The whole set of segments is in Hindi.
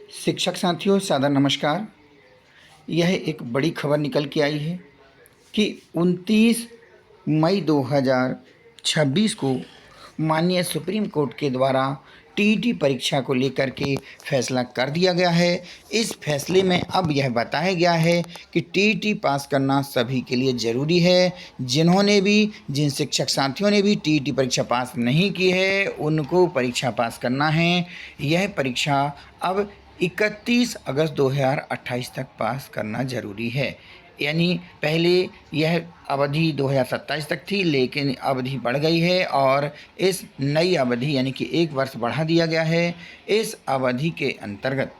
शिक्षक साथियों, सादर नमस्कार। यह एक बड़ी खबर निकल के आई है कि 29 मई 2026 को माननीय सुप्रीम कोर्ट के द्वारा टीईटी परीक्षा को लेकर के फैसला कर दिया गया है। इस फैसले में अब यह बताया गया है कि टीईटी पास करना सभी के लिए ज़रूरी है। जिन शिक्षक साथियों ने भी टीईटी परीक्षा पास नहीं की है, उनको परीक्षा पास करना है। यह परीक्षा अब 31 अगस्त 2028 तक पास करना ज़रूरी है। यानी पहले यह अवधि 2027 तक थी, लेकिन अवधि बढ़ गई है और इस नई अवधि यानी कि 1 वर्ष बढ़ा दिया गया है। इस अवधि के अंतर्गत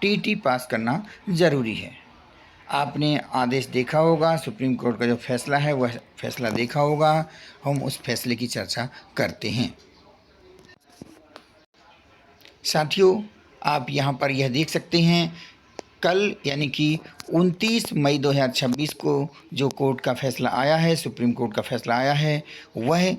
टीटी पास करना ज़रूरी है। आपने आदेश देखा होगा, सुप्रीम कोर्ट का जो फैसला है वह फैसला देखा होगा। हम उस फैसले की चर्चा करते हैं। साथियों, आप यहाँ पर यह देख सकते हैं, कल यानी कि 29 मई 2026 को जो कोर्ट का फैसला आया है, सुप्रीम कोर्ट का फैसला आया है, वह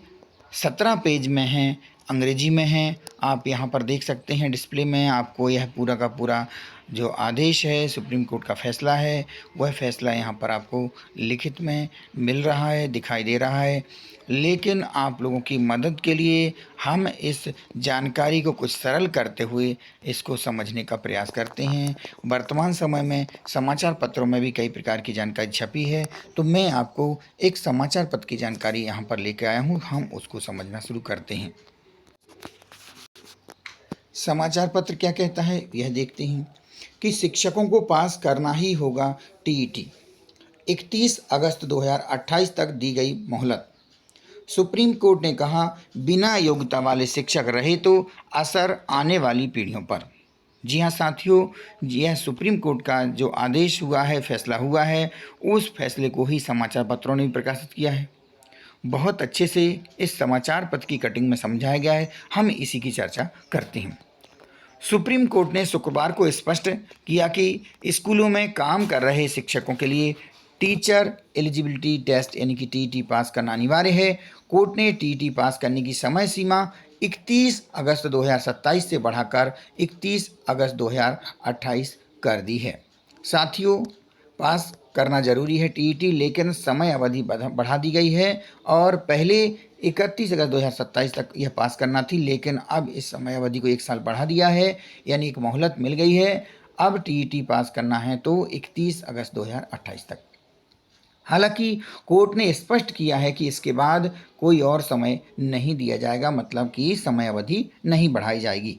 17 पेज में है, अंग्रेजी में है। आप यहाँ पर देख सकते हैं, डिस्प्ले में आपको यह पूरा का पूरा जो आदेश है, सुप्रीम कोर्ट का फैसला है, वह फैसला यहाँ पर आपको लिखित में मिल रहा है, दिखाई दे रहा है। लेकिन आप लोगों की मदद के लिए हम इस जानकारी को कुछ सरल करते हुए इसको समझने का प्रयास करते हैं। वर्तमान समय में समाचार पत्रों में भी कई प्रकार की जानकारी छपी है, तो मैं आपको एक समाचार पत्र की जानकारी यहाँ पर लेकर आया हूँ। हम उसको समझना शुरू करते हैं। समाचार पत्र क्या कहता है, यह देखते हैं कि शिक्षकों को पास करना ही होगा टीईटी। 31 अगस्त 2028 तक दी गई मोहलत। सुप्रीम कोर्ट ने कहा, बिना योग्यता वाले शिक्षक रहे तो असर आने वाली पीढ़ियों पर। जी हाँ साथियों, यह सुप्रीम कोर्ट का जो आदेश हुआ है, फैसला हुआ है, उस फैसले को ही समाचार पत्रों ने भी प्रकाशित किया है। बहुत अच्छे से इस समाचार पत्र की कटिंग में समझाया गया है। हम इसी की चर्चा करते हैं। सुप्रीम कोर्ट ने शुक्रवार को स्पष्ट किया कि स्कूलों में काम कर रहे शिक्षकों के लिए टीचर एलिजिबिलिटी टेस्ट यानी कि टीईटी पास करना अनिवार्य है। कोर्ट ने टीईटी पास करने की समय सीमा 31 अगस्त 2027 से बढ़ाकर 31 अगस्त 2028 कर दी है। साथियों, पास करना ज़रूरी है टीईटी, लेकिन समय अवधि बढ़ा दी गई है और पहले 31 अगस्त 2027 तक यह पास करना थी, लेकिन अब इस समय अवधि को 1 साल बढ़ा दिया है, यानी एक मोहलत मिल गई है। अब टीईटी पास करना है तो 31 अगस्त 2028 तक। हालांकि कोर्ट ने स्पष्ट किया है कि इसके बाद कोई और समय नहीं दिया जाएगा, मतलब कि समय अवधि नहीं बढ़ाई जाएगी।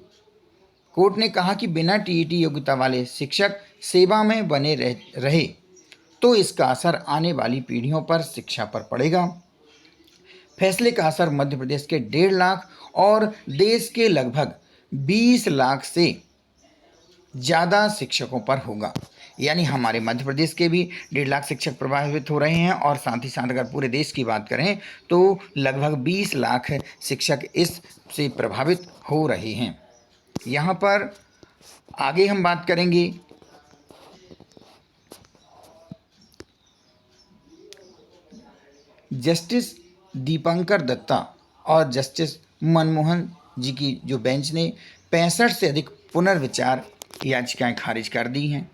कोर्ट ने कहा कि बिना टीईटी योग्यता वाले शिक्षक सेवा में बने रहे तो इसका असर आने वाली पीढ़ियों पर, शिक्षा पर पड़ेगा। फैसले का असर मध्य प्रदेश के 1.5 लाख और देश के लगभग 20 लाख से ज़्यादा शिक्षकों पर होगा। यानी हमारे मध्य प्रदेश के भी 1.5 लाख शिक्षक प्रभावित हो रहे हैं और साथ ही साथ अगर पूरे देश की बात करें तो लगभग 20 लाख शिक्षक इससे प्रभावित हो रहे हैं। यहाँ पर आगे हम बात करेंगे जस्टिस दीपंकर दत्ता और जस्टिस मनमोहन जी की जो बेंच ने 65 से अधिक पुनर्विचार याचिकाएं खारिज कर दी हैं।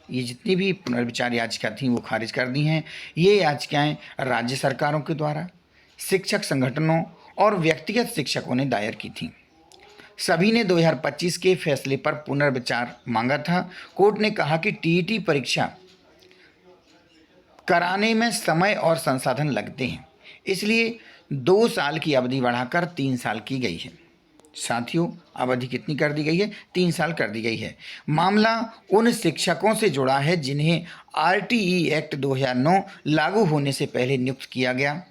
ये जितनी भी पुनर्विचार याचिका थी वो खारिज कर दी हैं। ये याचिकाएं राज्य सरकारों के द्वारा शिक्षक संगठनों और व्यक्तिगत शिक्षकों ने दायर की थीं। सभी ने 2025 के फैसले पर पुनर्विचार मांगा था। कोर्ट ने कहा कि टीईटी परीक्षा कराने में समय और संसाधन लगते हैं, इसलिए 2 साल की अवधि बढ़ाकर 3 साल की गई है। साथियों, अवधि कितनी कर दी गई है? 3 साल कर दी गई है। मामला उन शिक्षकों से जुड़ा है जिन्हें आरटीई एक्ट 2009 लागू होने से पहले नियुक्त किया गया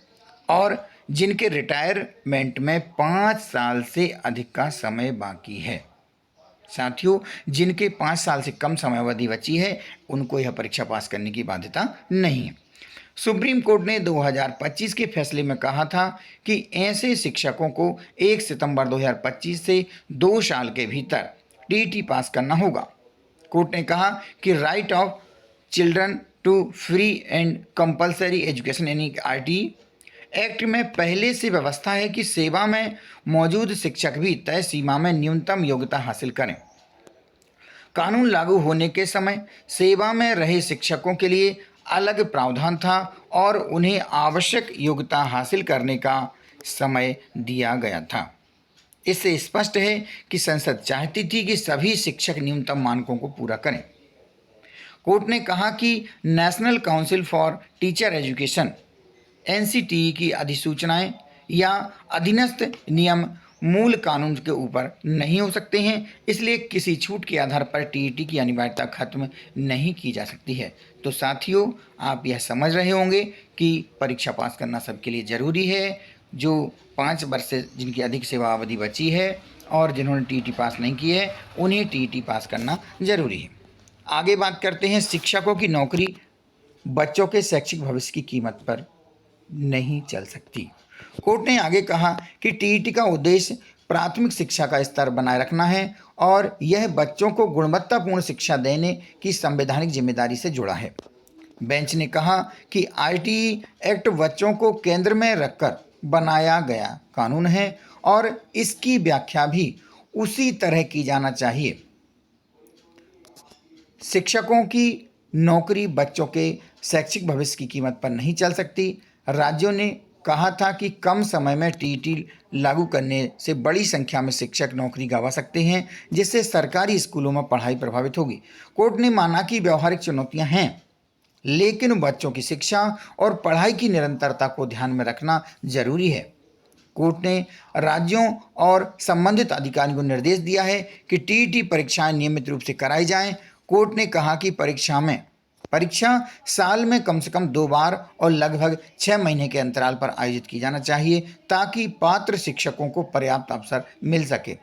और जिनके रिटायरमेंट में 5 साल से अधिक का समय बाकी है। साथियों, जिनके 5 साल से कम समय अवधि बची है, उनको यह परीक्षा पास करने की बाध्यता नहीं है। सुप्रीम कोर्ट ने 2025 के फैसले में कहा था कि ऐसे शिक्षकों को 1 सितंबर 2025 से 2 साल के भीतर टीईटी पास करना होगा। कोर्ट ने कहा कि right of children to free and compulsory education यानी आरटीई एक्ट में पहले से व्यवस्था है कि सेवा में मौजूद शिक्षक भी तय सीमा में न्यूनतम योग्यता हासिल करें। कानून लागू होने के समय सेवा में रहे शिक्षकों के लिए अलग प्रावधान था और उन्हें आवश्यक योग्यता हासिल करने का समय दिया गया था। इससे स्पष्ट है कि संसद चाहती थी कि सभी शिक्षक न्यूनतम मानकों को पूरा करें। कोर्ट ने कहा कि national council for teacher education NCTE की अधिसूचनाएं या अधीनस्थ नियम मूल कानून के ऊपर नहीं हो सकते हैं, इसलिए किसी छूट के आधार पर टीईटी की अनिवार्यता खत्म नहीं की जा सकती है। तो साथियों, आप यह समझ रहे होंगे कि परीक्षा पास करना सबके लिए ज़रूरी है। जो 5 वर्ष से जिनकी अधिक सेवा अवधि बची है और जिन्होंने टीईटी पास नहीं की है, उन्हें टीईटी पास करना ज़रूरी है। आगे बात करते हैं, शिक्षकों की नौकरी बच्चों के शैक्षिक भविष्य की कीमत पर नहीं चल सकती। कोर्ट ने आगे कहा कि टीईटी का उद्देश्य प्राथमिक शिक्षा का स्तर बनाए रखना है और यह बच्चों को गुणवत्तापूर्ण शिक्षा देने की संवैधानिक जिम्मेदारी से जुड़ा है। बेंच ने कहा कि आरटीई एक्ट बच्चों को केंद्र में रखकर बनाया गया कानून है और इसकी व्याख्या भी उसी तरह की जाना चाहिए। शिक्षकों की नौकरी बच्चों के शैक्षिक भविष्य की कीमत पर नहीं चल सकती। राज्यों ने कहा था कि कम समय में टीईटी लागू करने से बड़ी संख्या में शिक्षक नौकरी गंवा सकते हैं, जिससे सरकारी स्कूलों में पढ़ाई प्रभावित होगी। कोर्ट ने माना कि व्यवहारिक चुनौतियां हैं, लेकिन बच्चों की शिक्षा और पढ़ाई की निरंतरता को ध्यान में रखना जरूरी है। कोर्ट ने राज्यों और संबंधित अधिकारियों को निर्देश दिया है कि टीईटी परीक्षाएं नियमित रूप से कराई जाएं। कोर्ट ने कहा कि परीक्षा साल में कम से कम 2 बार और लगभग 6 महीने के अंतराल पर आयोजित की जाना चाहिए, ताकि पात्र शिक्षकों को पर्याप्त अवसर मिल सके।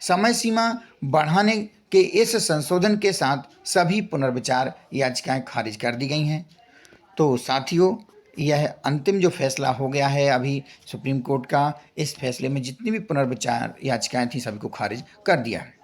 समय सीमा बढ़ाने के इस संशोधन के साथ सभी पुनर्विचार याचिकाएं खारिज कर दी गई हैं। तो साथियों, यह अंतिम जो फैसला हो गया है अभी सुप्रीम कोर्ट का, इस फैसले में जितनी भी पुनर्विचार याचिकाएं थी सभी को खारिज कर दिया है।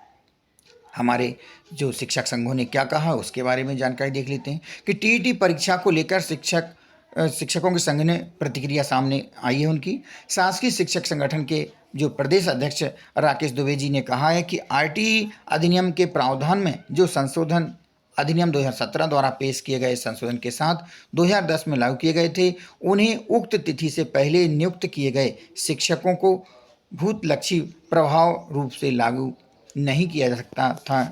हमारे जो शिक्षक संघों ने क्या कहा उसके बारे में जानकारी देख लेते हैं कि टीईटी परीक्षा को लेकर शिक्षकों के संघ ने प्रतिक्रिया सामने आई है उनकी। शासकीय शिक्षक संगठन के जो प्रदेश अध्यक्ष राकेश दुबे जी ने कहा है कि आरटीई अधिनियम के प्रावधान में जो संशोधन अधिनियम 2017 द्वारा पेश किए गए संशोधन के साथ 2010 में लागू किए गए थे, उन्हें उक्त तिथि से पहले नियुक्त किए गए शिक्षकों को भूतलक्षी प्रभाव रूप से लागू नहीं किया जा सकता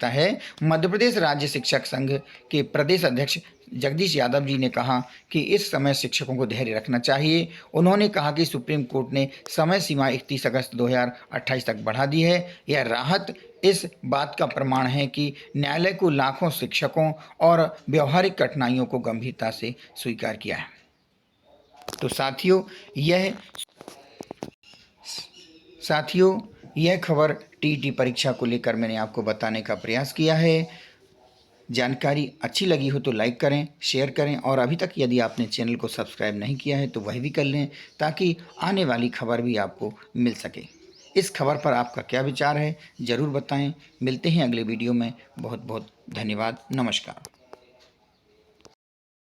है। मध्य प्रदेश राज्य शिक्षक संघ के प्रदेश अध्यक्ष जगदीश यादव जी ने कहा कि इस समय शिक्षकों को धैर्य रखना चाहिए। उन्होंने कहा कि सुप्रीम कोर्ट ने समय सीमा 31 अगस्त 2028 तक बढ़ा दी है। यह राहत इस बात का प्रमाण है कि न्यायालय को लाखों शिक्षकों और व्यवहारिक कठिनाइयों को गंभीरता से स्वीकार किया है। तो साथियों, यह खबर टीईटी परीक्षा को लेकर मैंने आपको बताने का प्रयास किया है। जानकारी अच्छी लगी हो तो लाइक करें, शेयर करें और अभी तक यदि आपने चैनल को सब्सक्राइब नहीं किया है तो वह भी कर लें, ताकि आने वाली खबर भी आपको मिल सके। इस खबर पर आपका क्या विचार है ज़रूर बताएं। मिलते हैं अगले वीडियो में। बहुत बहुत धन्यवाद। नमस्कार।